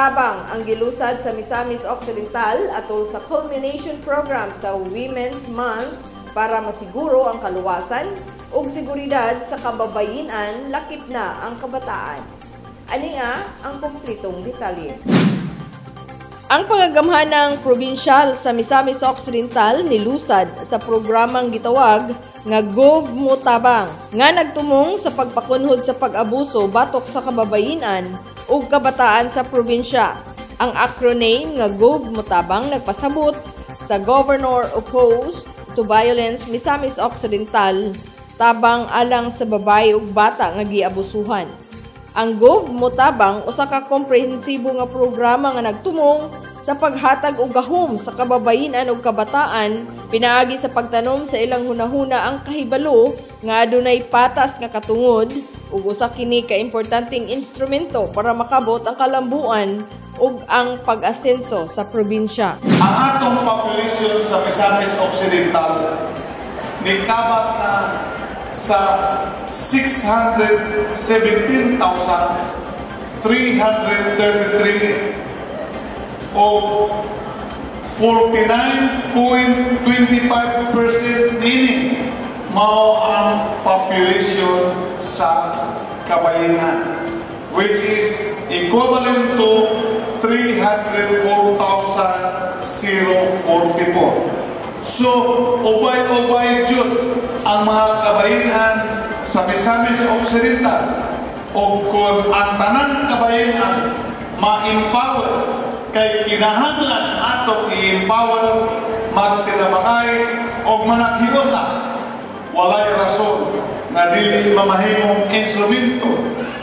Tabang ang gilusad sa Misamis Occidental atol sa culmination program sa Women's Month para masiguro ang kaluwasan ug seguridad sa kababayenan lakip na ang kabataan. Ania ang kumpletong detalye. Ang pangagamhanang probinsyal sa Misamis Occidental nilusad sa programang gitawag nga Gov Mo Tabang nga nagtumong sa pagpakunhod sa pag-abuso batok sa kababayenan ug kabataan sa probinsya. Ang acronym nga Gov Mo Tabang nagpasabot sa Governor Opposed to Violence Misamis Occidental tabang alang sa babae ug bata nga giabusuhan. Ang Gov Mo Tabang usa ka komprehensibo nga programa nga nagtumong sa paghatag og gahom sa kababayenan ug kabataan pinaagi sa pagtanom sa ilang hunahuna ang kahibalo nga adunay patas nga katungod ug usa kini ka importanteng instrumento para makabot ang kalambuan ug ang pag-asenso sa probinsya. Ang atong population sa Misamis Occidental nikabat na sa 617,333 o 49.25% nini mao ang population sa kabayenan, which is equivalent to 304,044. So, ubay-ubay jud ang mga kabayenan sa Misamis Occidental o kung ang tanang kabayenan ma-empower kay kinahanglan ato i-empower magtinabangay o managhigosa walay rason na dili mamahimong instrumento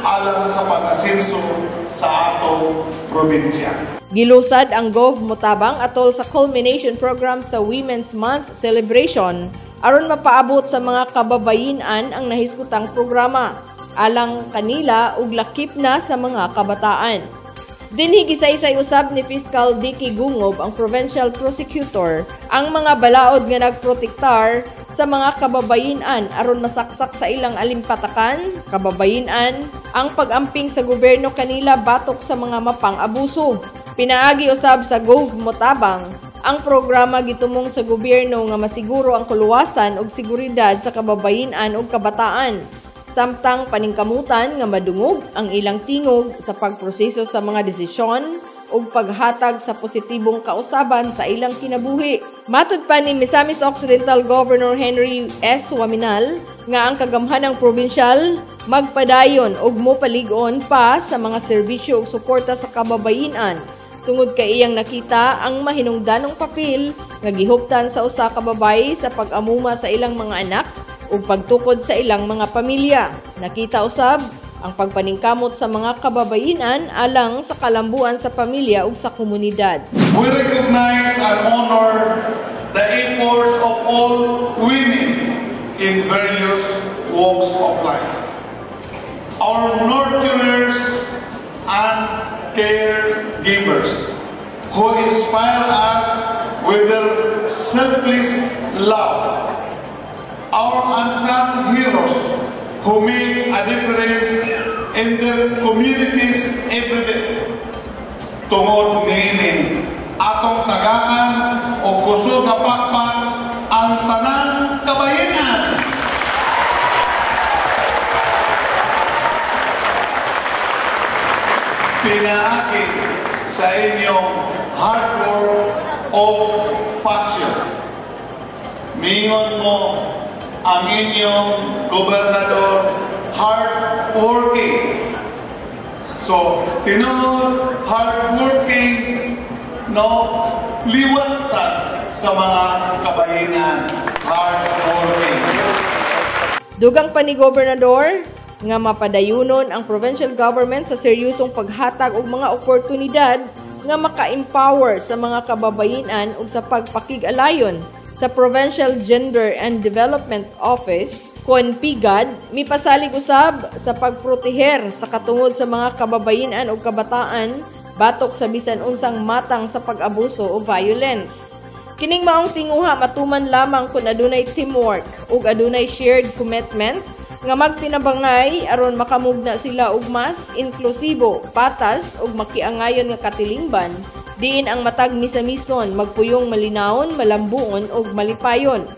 alang sa pag-asenso sa atong probinsya. Gilusad ang Gov Mo Tabang atol sa culmination program sa Women's Month celebration aron mapaabot sa mga kababayenan ang nahiskutang programa alang kanila ug lakip na sa mga kabataan. Dinhi gisaysay usab ni Fiscal Dicky Gungob, ang Provincial Prosecutor, ang mga balaod nga nagprotektar sa mga kababayenan aron masaksak sa ilang alimpatakan, kababayenan, ang pag-amping sa gobyerno kanila batok sa mga mapang-abuso. Pinaagi usab sa Gov Mo Tabang ang programa gitumong sa gobyerno nga masiguro ang kaluwasan ug seguridad sa kababayenan ug kabataan. Samtang paningkamutan nga madungog ang ilang tingog sa pagproseso sa mga desisyon ug paghatag sa positibong kausaban sa ilang kinabuhi. Matud pa ni Misamis Occidental Governor Henry S. Waminal nga ang kagamhanang probinsyal magpadayon ug mopalig-on pa sa mga serbisyo ug suporta sa kababayenan tungod kay iyang nakita ang mahinungdanong papel nga gihuptan sa usa ka babaye sa pag-amuma sa ilang mga anak ug pagtukod sa ilang mga pamilya. Nakita usab ang pagpaningkamot sa mga kababayenan alang sa kalambuan sa pamilya ug sa komunidad. We recognize and honor the efforts of all women in various walks of life. Our nurturers and caregivers who inspire us with their selfless love. Our unsung heroes who make a difference in their communities every day. Tungod niini, atong tagaan o kusog nga pakpak ang tanang kabayenan. Pinaagi sa inyong hard work o passion. Mingon mo ang inyong gobernador hard-working. So, tinuod, hard-working, liwat sa mga kabayenan, hard-working. Dugang pa ni Gobernador nga mapadayunon ang provincial government sa seryosong paghatag og mga oportunidad nga maka-empower sa mga kababayenan ug sa pagpakig-alayon sa Provincial Gender and Development Office, CONPIGAD, mipasalig usab sa pagproteher sa katungod sa mga kababayenan o kabataan batok sa bisan unsang matang sa pag-abuso o violence. Kining maong tinguha matuman lamang kung adunay teamwork ug adunay shared commitment nga magtinabangay aron makamugna sila og mas inklusibo, patas ug makiangayon nga katilingban diin ang matag misa-mison magpuyong malinawon, malambuon ug malipayon.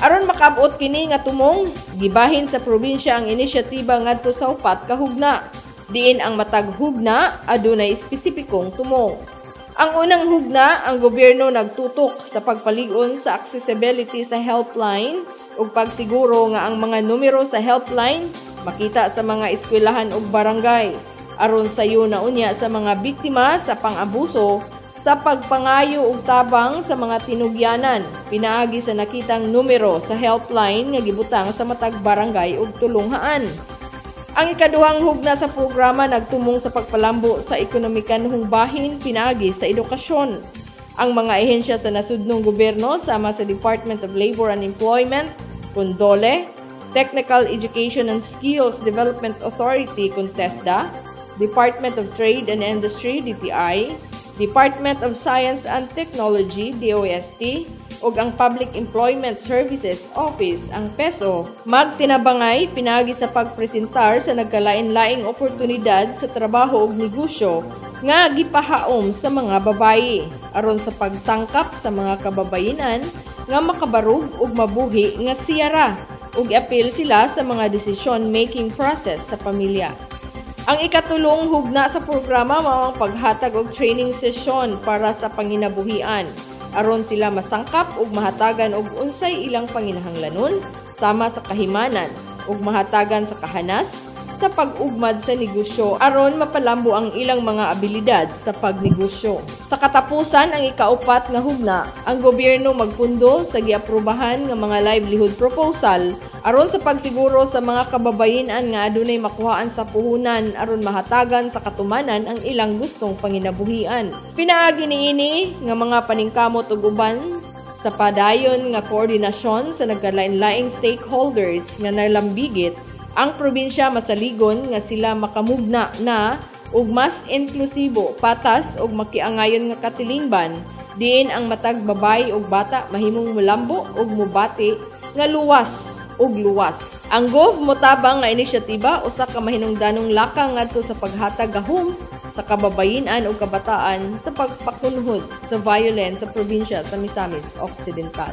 Aron makabot kini nga tumong, gibahin sa probinsya ang inisyatiba ngadto sa 4 ka hugna. Diin ang matag hugna adunay espesipikong tumong. Ang unang hugna, ang gobyerno nagtutok sa pagpaligon sa accessibility sa helpline ug pagsiguro nga ang mga numero sa helpline makita sa mga eskwelahan ug barangay aron sayo na unya sa mga biktima sa pang-abuso sa pagpangayo ug tabang sa mga tinugyanan. Pinaagi sa nakitang numero sa helpline nga gibutang sa matag barangay ug tulunghaan. Ang ikaduhang hugna sa programa nagtumong sa pagpalambo sa ekonomikanhong bahin pinaagi sa edukasyon. Ang mga ehensya sa nasudnong gobyerno sama sa Department of Labor and Employment, CONDOLE, Technical Education and Skills Development Authority, CONTESDA, Department of Trade and Industry, DTI, Department of Science and Technology, DOST, ug ang Public Employment Services Office, ang PESO, magtinabangay pinagi sa pagpresentar sa nagkalain-laing oportunidad sa trabaho ug negosyo nga gipahaom sa mga babayi aron sa pagsangkap sa mga kababayenan nga makabarug ug mabuhi nga siyara ug apil sila sa mga decision-making process sa pamilya. Ang ikatulong hugna sa programa mao ang paghatag og training session para sa panginabuhian aron sila masangkap ug mahatagan og unsay ilang panginahanglanon sama sa kahimanan ug mahatagan sa kahanas sa pag-ugmad sa negosyo aron mapalambo ang ilang mga abilidad sa pagnegosyo. Sa katapusan, ang ikaupat nga hugna, ang gobyerno magpundo sa giaprubahan nga mga livelihood proposal aron sa pagsiguro sa mga kababayenan nga adunay makuhaan sa puhunan aron mahatagan sa katumanan ang ilang gustong panginabuhian. Pinaagi niini nga mga paningkamot ug uban sa padayon nga koordinasyon sa nagkalain-laing stakeholders nga nalambigit ang probinsya masaligon nga sila makamugna na ug mas inklusibo, patas ug makiangayon nga katilingban diin ang matag babay ug bata mahimong mulambo ug mubati nga luwas ug luwas. Ang GOV motabang nga inisyatiba usa ka mahinungdanong lakang ngadto sa paghatag gahom sa kababayenan ug kabataan sa pagpakunhod sa violence sa probinsya sa Misamis Occidental.